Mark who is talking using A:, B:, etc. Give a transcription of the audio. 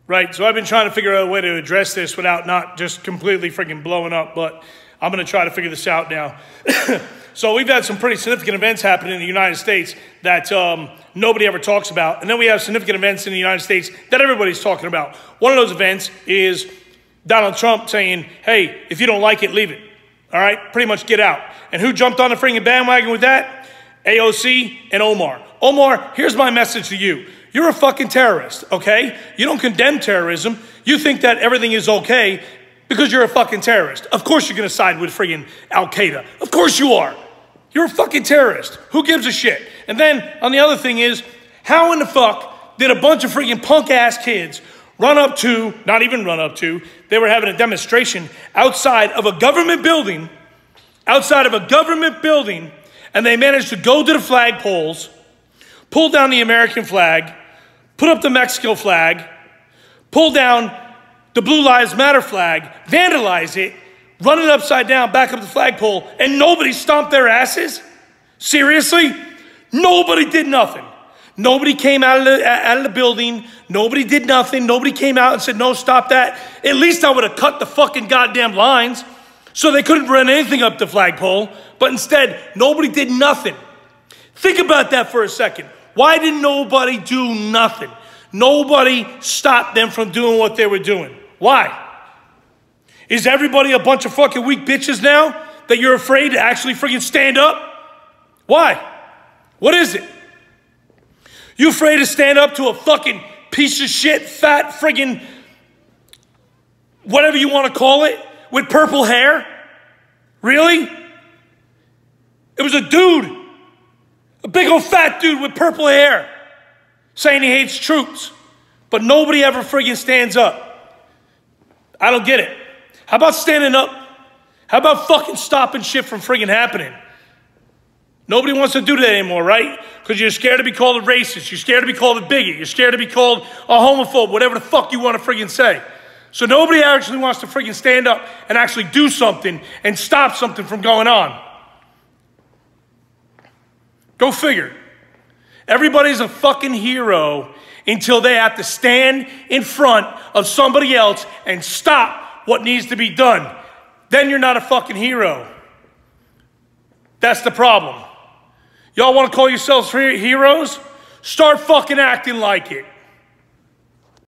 A: right? So I've been trying to figure out a way to address this without not just completely freaking blowing up, but I'm going to try to figure this out now. So we've had some pretty significant events happen in the United States that nobody ever talks about. And then we have significant events in the United States that everybody's talking about. One of those events is Donald Trump saying, hey, if you don't like it, leave it. All right? Pretty much get out. And who jumped on the freaking bandwagon with that? AOC and Omar. Omar, here's my message to you. You're a fucking terrorist, okay? You don't condemn terrorism. You think that everything is okay because you're a fucking terrorist. Of course you're going to side with freaking Al-Qaeda. Of course you are. You're a fucking terrorist. Who gives a shit? And then on the other thing is, how in the fuck did a bunch of freaking punk-ass kids run up to, not even run up to, they were having a demonstration outside of a government building, and they managed to go to the flagpoles, pull down the American flag, put up the Mexico flag, pull down the Blue Lives Matter flag, vandalize it, run it upside down, back up the flagpole, and nobody stomped their asses? Seriously? Nobody did nothing. Nobody came out of the building. Nobody did nothing. Nobody came out and said, no, stop that. At least I would have cut the fucking goddamn lines so they couldn't run anything up the flagpole. But instead, nobody did nothing. Think about that for a second. Why did nobody do nothing? Nobody stopped them from doing what they were doing. Why? Is everybody a bunch of fucking weak bitches now that you're afraid to actually freaking stand up? Why? What is it? You afraid to stand up to a fucking piece of shit, fat friggin' whatever you want to call it, with purple hair? Really? It was a dude, a big old fat dude with purple hair, saying he hates troops, but nobody ever friggin' stands up. I don't get it. How about standing up? How about fucking stopping shit from friggin' happening? Nobody wants to do that anymore, right? Because you're scared to be called a racist. You're scared to be called a bigot. You're scared to be called a homophobe, whatever the fuck you want to friggin' say. So nobody actually wants to friggin' stand up and actually do something and stop something from going on. Go figure. Everybody's a fucking hero until they have to stand in front of somebody else and stop what needs to be done. Then you're not a fucking hero. That's the problem. Y'all want to call yourselves heroes? Start fucking acting like it.